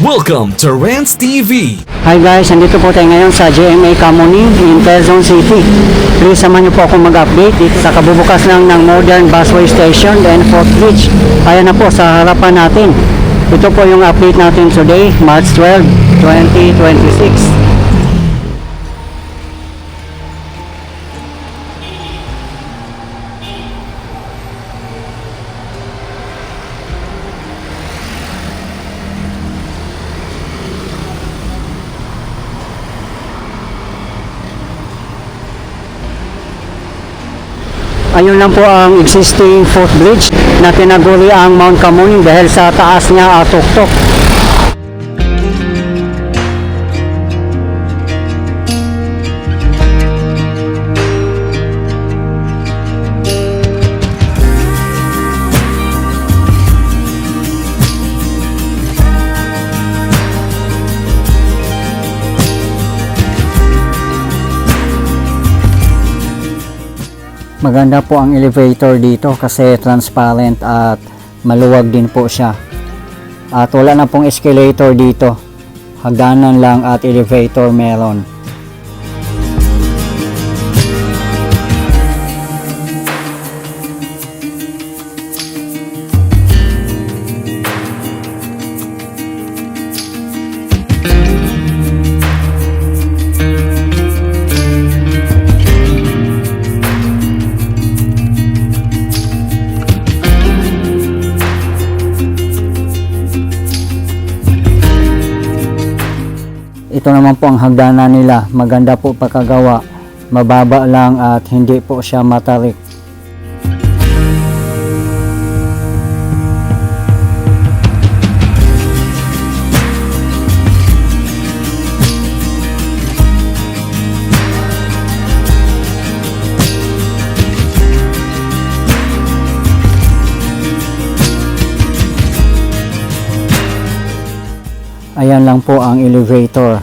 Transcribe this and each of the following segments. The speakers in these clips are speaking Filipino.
Welcome to Rants TV. Hi guys, andito po tayo ngayon sa GMA Camoning in Quezon City. Please samahan niyo po ako mag-update dito sa kabubukas lang ng modern busway station and Fourth Bridge. Ayan na po sa harapan natin. Ito po yung update natin today, March 12, 2026. Ayun lang po ang existing footbridge na tinaguri ang Mount Camoning dahil sa taas niya tuktok. Maganda po ang elevator dito kasi transparent at maluwag din po siya. At wala na pong escalator dito. Hagdanan lang at elevator meron. Ito naman po ang hagdanan nila. Maganda po pagkagawa. Mababa lang at hindi po siya matarik. Ayan lang po ang elevator.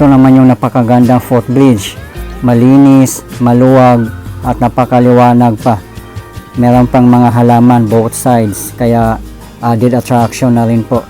Ito naman yung napakagandang footbridge. Malinis, maluwag at napakaliwanag pa. Meron pang mga halaman both sides kaya added attraction na rin po.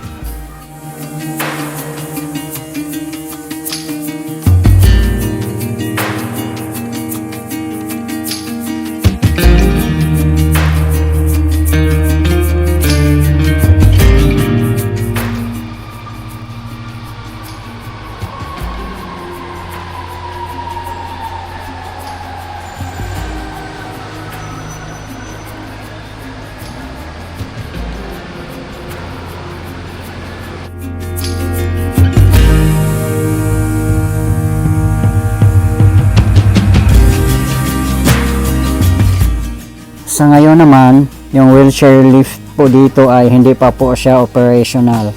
Sa ngayon naman, yung wheelchair lift po dito ay hindi pa po siya operational.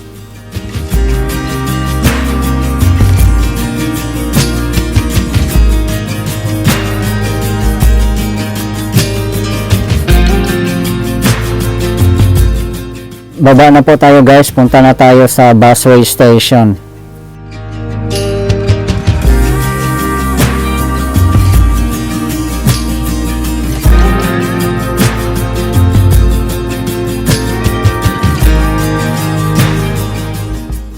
Baba na po tayo guys, punta na tayo sa busway station.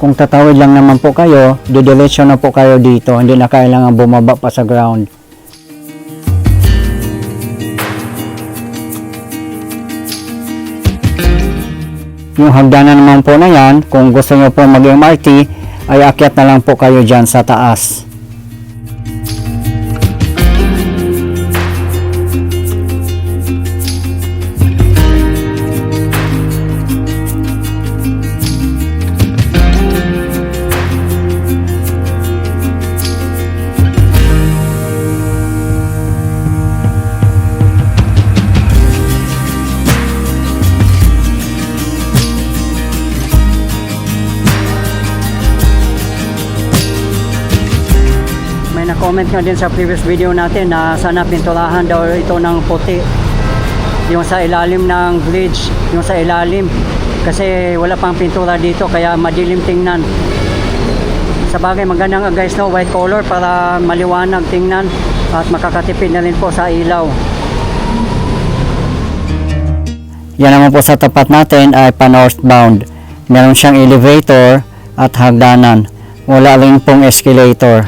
Kung tatawid lang naman po kayo, didiretso na po kayo dito, hindi na kailangan bumaba pa sa ground. Yung hagdanan naman po na yan, kung gusto nyo po mag-MRT, ay akyat na lang po kayo dyan sa taas. Comment nga din sa previous video natin na sana pinturahan daw ito ng puti yung sa ilalim ng bridge, yung sa ilalim Kasi wala pang pintura dito kaya madilim tingnan. Sa bagay maganda nga guys no, white color para maliwanag tingnan at makakatipid na rin po sa ilaw. Yan naman po sa tapat natin ay pa-northbound. Meron siyang elevator at hagdanan. Wala rin pong escalator.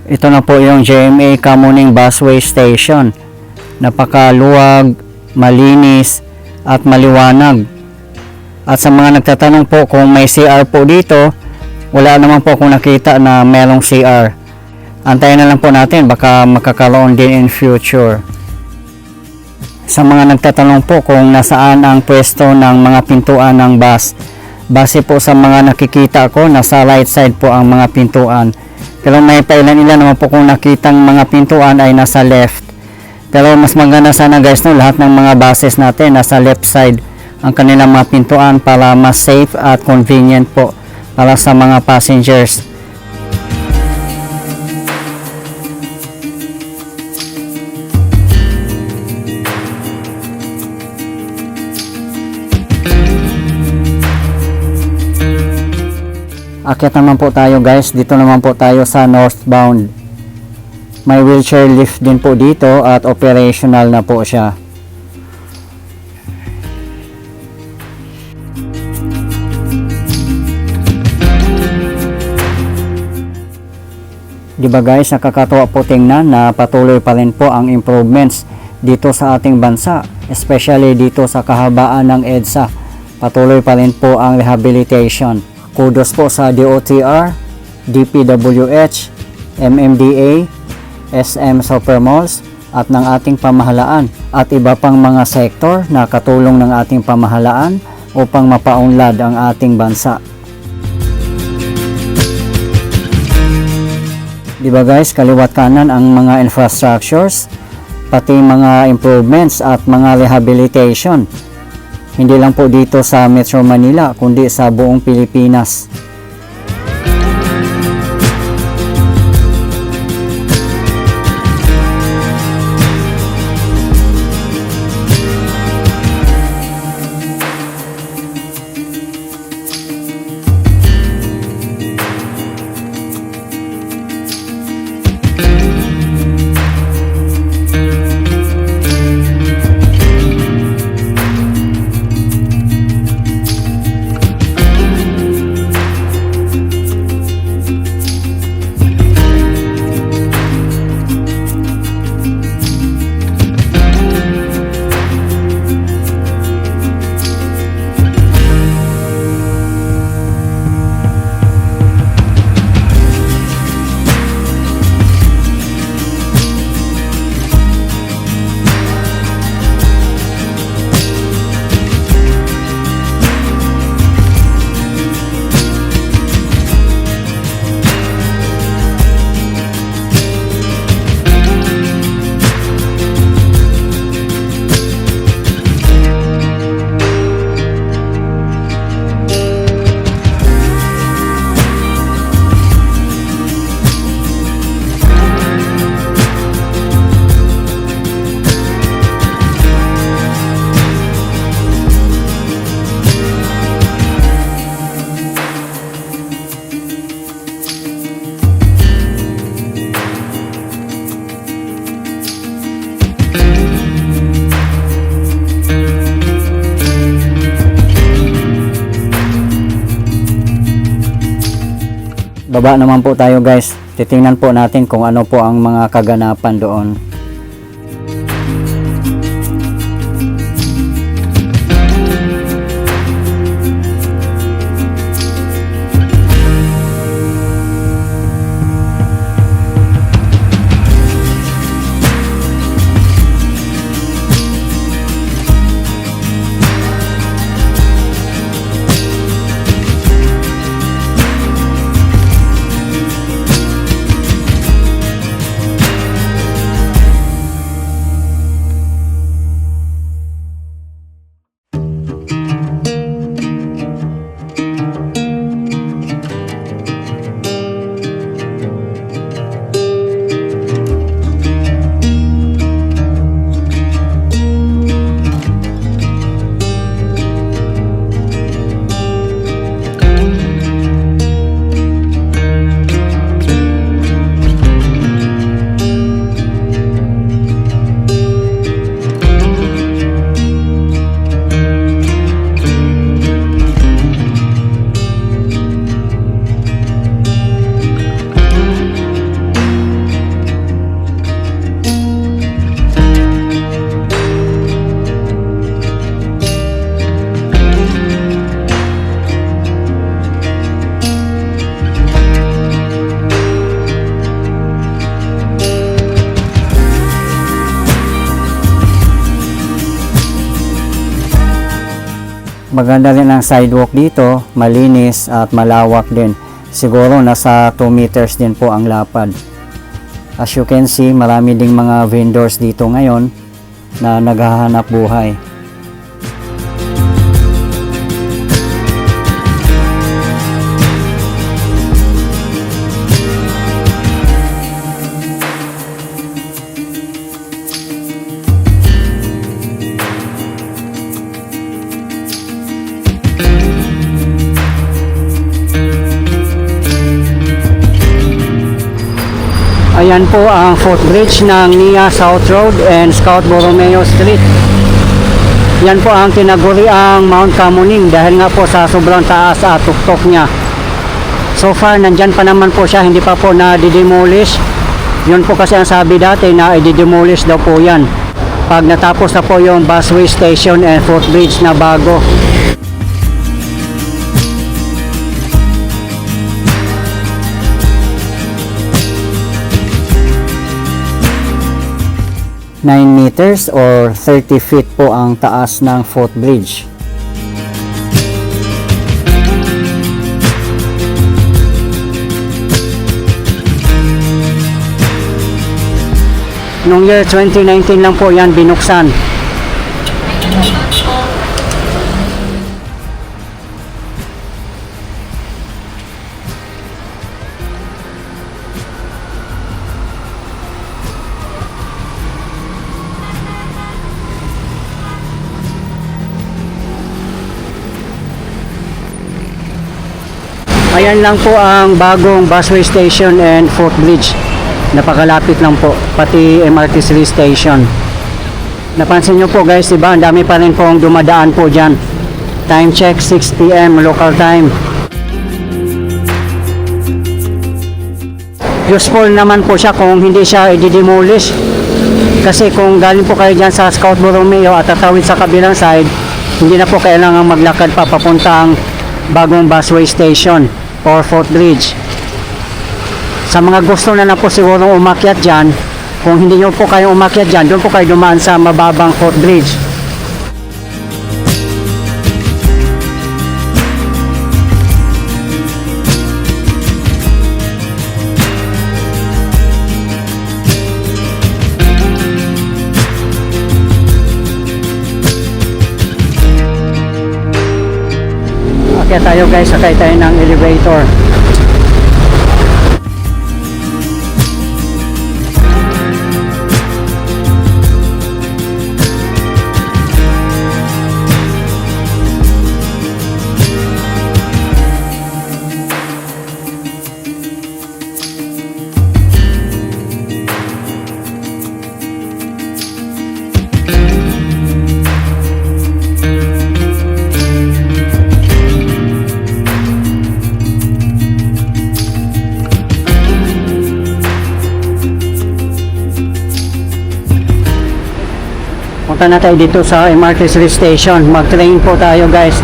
Ito na po yung GMA Kamuning Busway Station. Napakaluwag, malinis, at maliwanag. At sa mga nagtatanong po kung may CR po dito, wala naman po akong nakita na merong CR. Antayin na lang po natin, baka makakaroon din in future. Sa mga nagtatanong po kung nasaan ang pwesto ng mga pintuan ng bus, base po sa mga nakikita ko, nasa right side po ang mga pintuan. Pero may pailan-ilan naman po kung nakitang mga pintuan ay nasa left. Pero mas maganda sana guys no, lahat ng mga buses natin nasa left side ang kanilang mga pintuan para mas safe at convenient po para sa mga passengers. Akyat naman po tayo guys, dito naman po tayo sa northbound. May wheelchair lift din po dito at operational na po siya. Diba guys, nakakatuwa po tingnan na patuloy pa rin po ang improvements dito sa ating bansa, especially dito sa kahabaan ng EDSA. Patuloy pa rin po ang rehabilitation. Kudos po sa DOTR, DPWH, MMDA, SM Supermalls at ng ating pamahalaan at iba pang mga sektor na katulong ng ating pamahalaan upang mapaunlad ang ating bansa. Diba guys, kaliwat kanan ang mga infrastructures, pati mga improvements at mga rehabilitation. Hindi lang po dito sa Metro Manila, kundi sa buong Pilipinas. Baba naman po tayo guys. Titingnan po natin kung ano po ang mga kaganapan doon. Maganda rin ang sidewalk dito, malinis at malawak din. Siguro nasa 2 meters din po ang lapad. As you can see, marami ding mga vendors dito ngayon na naghahanap buhay. Ayan po ang footbridge ng NIA South Road and Scout Borromeo Street. Yan po ang tinaguriang Mount Camuning dahil nga po sa sobrang taas at tuktok niya. So far, nandyan pa naman po siya, hindi pa po na-demolish. Yun po kasi ang sabi dati na i-demolish daw po yan pag natapos na po yung busway station and footbridge na bago. meters or 30 feet po ang taas ng footbridge. Noong year 2019 lang po yan binuksan. Ayan lang po ang bagong busway station and footbridge. Napakalapit lang po, pati MRT3 station. Napansin nyo po guys, diba? Ang dami pa rin pong dumadaan po dyan. Time check 6 PM local time. Useful naman po siya kung hindi siya i-demolish. Kasi kung galing po kayo dyan sa Scout Borromeo at tatawid sa kabilang side, hindi na po kailangan maglakad pa papuntang bagong busway station or footbridge. Sa mga gusto na po siguro umakyat dyan, kung hindi nyo po kayo umakyat dyan, doon po kayo dumaan sa mababang footbridge. Akyat tayo guys, sakay tayo ng elevator. Punta na tayo dito sa MRT3 station. Mag-train po tayo guys.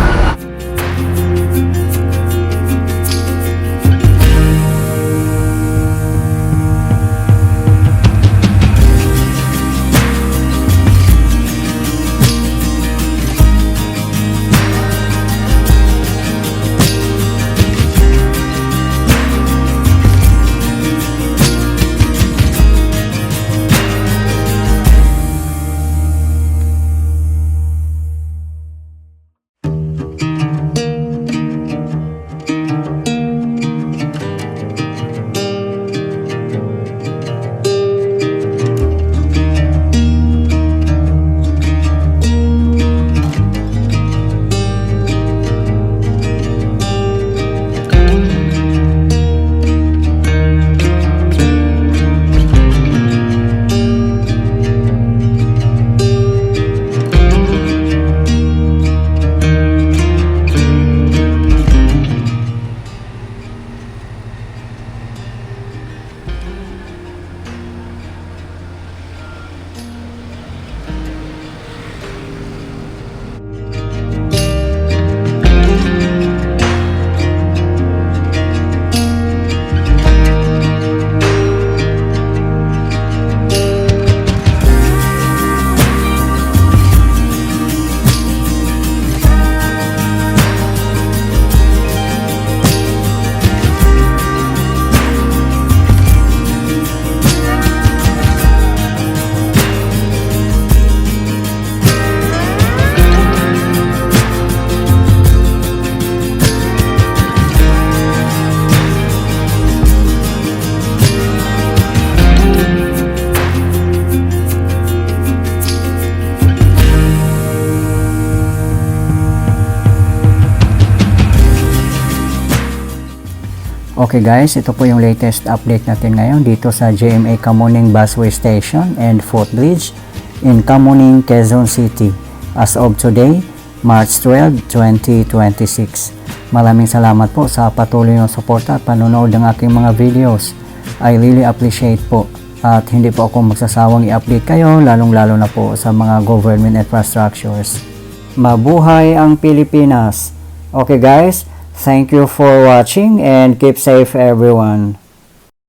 Okay guys, ito po yung latest update natin ngayon dito sa GMA Kamuning Busway Station and Footbridge in Kamuning, Quezon City as of today, March 12, 2026. Maraming salamat po sa patuloy na suporta at panonood ng aking mga videos. I really appreciate po at hindi po ako magsasawang i-update kayo lalong-lalo na po sa mga government infrastructures. Mabuhay ang Pilipinas! Okay guys, thank you for watching and keep safe everyone.